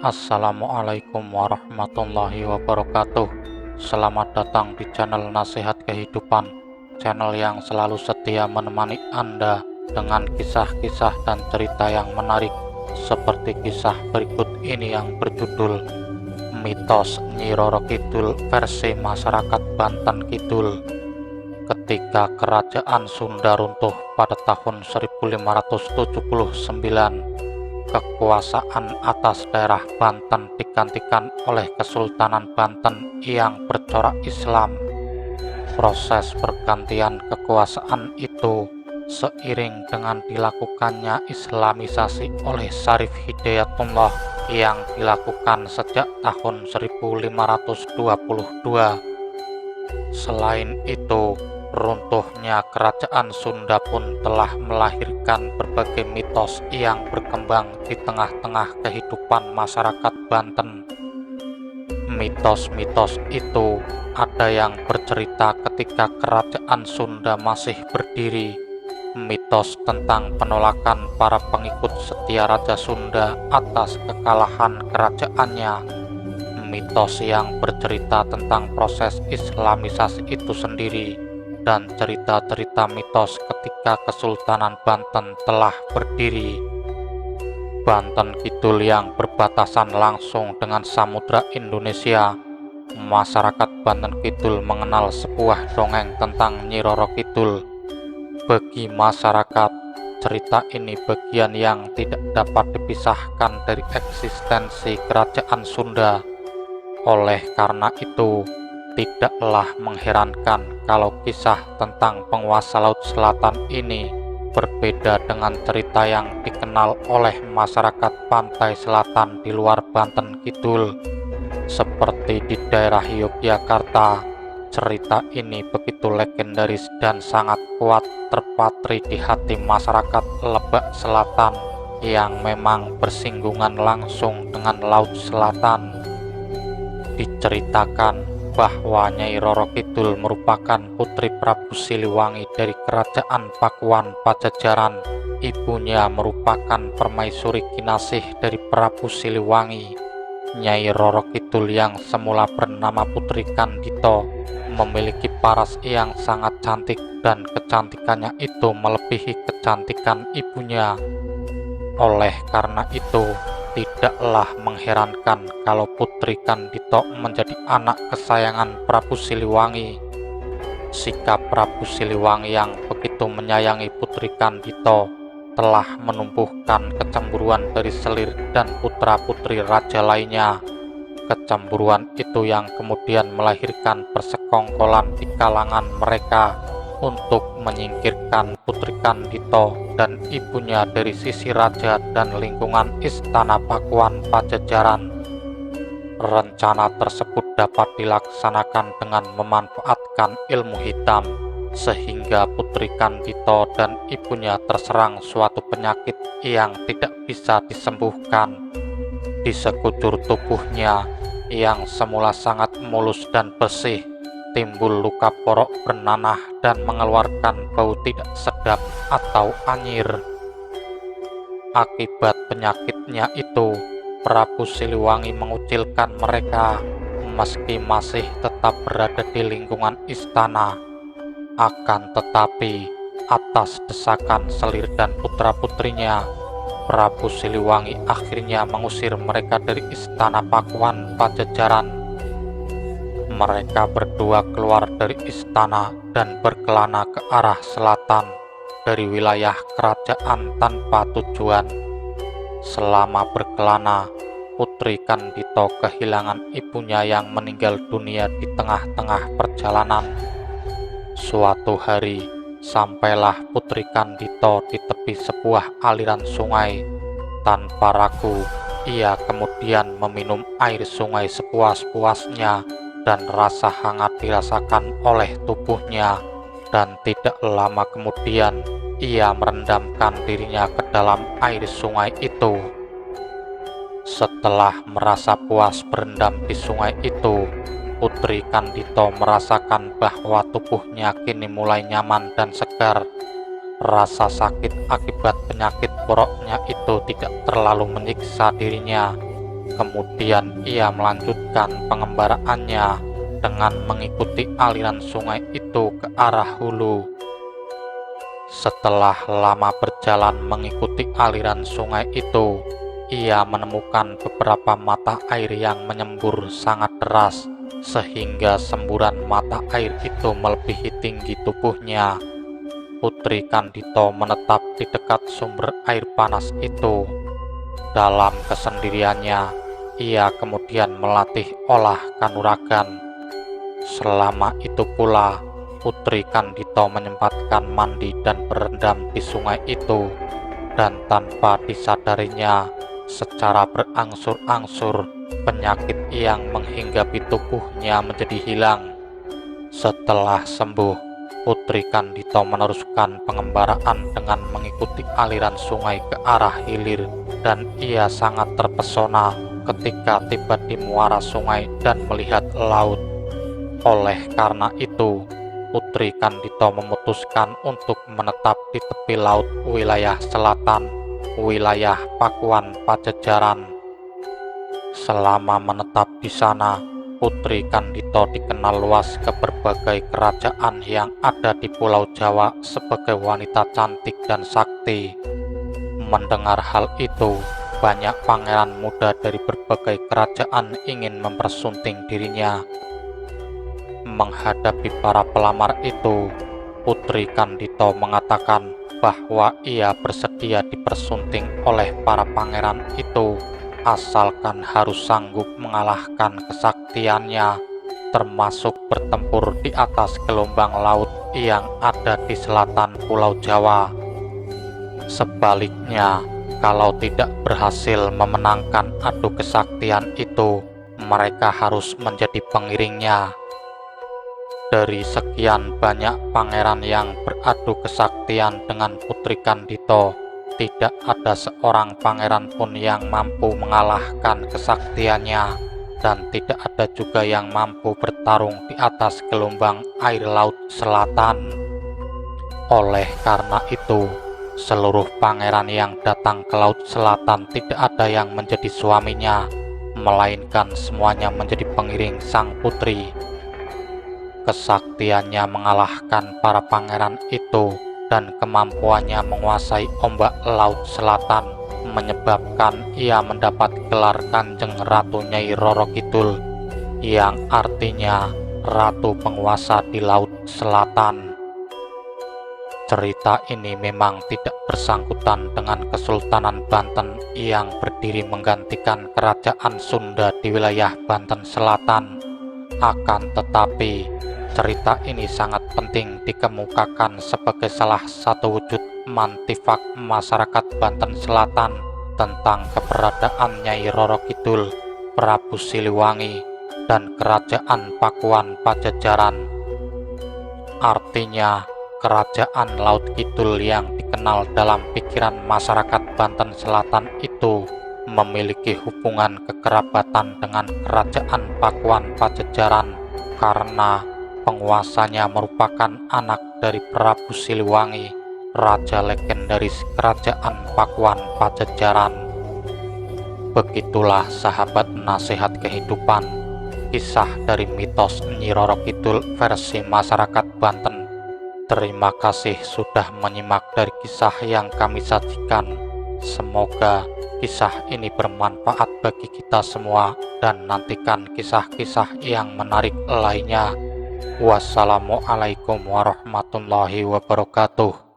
Assalamualaikum warahmatullahi wabarakatuh. Selamat datang di channel Nasihat Kehidupan, channel yang selalu setia menemani Anda dengan kisah-kisah dan cerita yang menarik, seperti kisah berikut ini yang berjudul Mitos Nyi Roro Kidul versi masyarakat Banten Kidul. Ketika kerajaan Sunda runtuh pada tahun 1579, kekuasaan atas daerah Banten digantikan oleh Kesultanan Banten yang bercorak Islam. Proses pergantian kekuasaan itu seiring dengan dilakukannya Islamisasi oleh Syarif Hidayatullah yang dilakukan sejak tahun 1522. Selain itu, runtuhnya kerajaan Sunda pun telah melahirkan berbagai mitos yang berkembang di tengah-tengah kehidupan masyarakat Banten. Mitos-mitos itu ada yang bercerita ketika kerajaan Sunda masih berdiri, mitos tentang penolakan para pengikut setia Raja Sunda atas kekalahan kerajaannya, mitos yang bercerita tentang proses Islamisasi itu sendiri, dan cerita-cerita mitos ketika Kesultanan Banten telah berdiri. Banten Kidul yang berbatasan langsung dengan Samudra Indonesia, masyarakat Banten Kidul mengenal sebuah dongeng tentang Nyi Roro Kidul. Bagi masyarakat, cerita ini bagian yang tidak dapat dipisahkan dari eksistensi kerajaan Sunda. Oleh karena itu, tidaklah mengherankan kalau kisah tentang penguasa Laut Selatan ini berbeda dengan cerita yang dikenal oleh masyarakat pantai selatan di luar Banten Kidul. Seperti di daerah Yogyakarta, cerita ini begitu legendaris dan sangat kuat terpatri di hati masyarakat Lebak Selatan yang memang bersinggungan langsung dengan Laut Selatan. Diceritakan bahwa Nyai Roro Kidul merupakan putri Prabu Siliwangi dari Kerajaan Pakuan Pajajaran. Ibunya merupakan permaisuri kinasih dari Prabu Siliwangi. Nyai Roro Kidul yang semula bernama Putri Kandito memiliki paras yang sangat cantik, dan kecantikannya itu melebihi kecantikan ibunya. Oleh karena itu, tidaklah mengherankan kalau Putri Kandito menjadi anak kesayangan Prabu Siliwangi. Sikap Prabu Siliwangi yang begitu menyayangi Putri Kandito telah menumbuhkan kecemburuan dari Selir dan putra-putri raja lainnya. Kecemburuan itu yang kemudian melahirkan persekongkolan di kalangan mereka untuk menyingkirkan Putri Kandito dan ibunya dari sisi raja dan lingkungan Istana Pakuan Pajajaran. Rencana tersebut dapat dilaksanakan dengan memanfaatkan ilmu hitam, sehingga Putri Kandito dan ibunya terserang suatu penyakit yang tidak bisa disembuhkan. Di sekujur tubuhnya yang semula sangat mulus dan bersih, timbul luka porok bernanah dan mengeluarkan bau tidak sedap atau anyir. Akibat penyakitnya itu, Prabu Siliwangi mengucilkan mereka meski masih tetap berada di lingkungan istana. Akan tetapi, atas desakan Selir dan putra-putrinya, Prabu Siliwangi akhirnya mengusir mereka dari Istana Pakuan Pajajaran. Mereka berdua keluar dari istana dan berkelana ke arah selatan dari wilayah kerajaan tanpa tujuan. Selama berkelana, Putri Kandito kehilangan ibunya yang meninggal dunia di tengah-tengah perjalanan. Suatu hari, sampailah Putri Kandito di tepi sebuah aliran sungai. Tanpa ragu, ia kemudian meminum air sungai sepuas-puasnya, dan rasa hangat dirasakan oleh tubuhnya, dan tidak lama kemudian ia merendamkan dirinya ke dalam air sungai itu. Setelah merasa puas berendam di sungai itu, Putri Kandito merasakan bahwa tubuhnya kini mulai nyaman dan segar. Rasa sakit akibat penyakit boroknya itu tidak terlalu menyiksa dirinya. Kemudian ia melanjutkan pengembaraannya dengan mengikuti aliran sungai itu ke arah hulu. Setelah lama berjalan mengikuti aliran sungai itu, ia menemukan beberapa mata air yang menyembur sangat deras, sehingga semburan mata air itu melebihi tinggi tubuhnya. Putri Kandito menetap di dekat sumber air panas itu. Dalam kesendiriannya, ia kemudian melatih olah kanuragan. Selama itu pula, Putri Kandito menyempatkan mandi dan berendam di sungai itu, dan tanpa disadarinya, secara berangsur-angsur penyakit yang menghinggapi tubuhnya menjadi hilang. Setelah sembuh, Putri Kandito meneruskan pengembaraan dengan mengikuti aliran sungai ke arah hilir, dan ia sangat terpesona ketika tiba di muara sungai dan melihat laut. Oleh karena itu, Putri Kandito memutuskan untuk menetap di tepi laut wilayah selatan, wilayah Pakuan Pajajaran. Selama menetap di sana, Putri Kandito dikenal luas ke berbagai kerajaan yang ada di Pulau Jawa sebagai wanita cantik dan sakti. Mendengar hal itu, banyak pangeran muda dari berbagai kerajaan ingin mempersunting dirinya. Menghadapi para pelamar itu, Putri Kandito mengatakan bahwa ia bersedia dipersunting oleh para pangeran itu, asalkan harus sanggup mengalahkan kesaktiannya, termasuk bertempur di atas gelombang laut yang ada di selatan Pulau Jawa. Sebaliknya, kalau tidak berhasil memenangkan adu kesaktian itu, mereka harus menjadi pengiringnya. Dari sekian banyak pangeran yang beradu kesaktian dengan Putri Kandito, tidak ada seorang pangeran pun yang mampu mengalahkan kesaktiannya, dan tidak ada juga yang mampu bertarung di atas gelombang air laut selatan. Oleh karena itu, seluruh pangeran yang datang ke laut selatan tidak ada yang menjadi suaminya, melainkan semuanya menjadi pengiring sang putri. Kesaktiannya mengalahkan para pangeran itu dan kemampuannya menguasai ombak laut selatan menyebabkan ia mendapat gelar Kanjeng Ratu Nyai Roro Kidul, yang artinya Ratu Penguasa di Laut Selatan. Cerita ini memang tidak bersangkutan dengan Kesultanan Banten yang berdiri menggantikan Kerajaan Sunda di wilayah Banten Selatan. Akan tetapi, cerita ini sangat penting dikemukakan sebagai salah satu wujud mantifak masyarakat Banten Selatan tentang keberadaan Nyai Roro Kidul, Prabu Siliwangi, dan Kerajaan Pakuan Pajajaran. Artinya, Kerajaan Laut Kidul yang dikenal dalam pikiran masyarakat Banten Selatan itu memiliki hubungan kekerabatan dengan Kerajaan Pakuan Pajajaran karena penguasanya merupakan anak dari Prabu Siliwangi, raja legendaris Kerajaan Pakuan Pajajaran. Begitulah sahabat nasihat kehidupan, kisah dari mitos Nyi Roro Kidul versi masyarakat Banten. Terima kasih sudah menyimak dari kisah yang kami sajikan. Semoga kisah ini bermanfaat bagi kita semua, dan nantikan kisah-kisah yang menarik lainnya. Wassalamualaikum warahmatullahi wabarakatuh.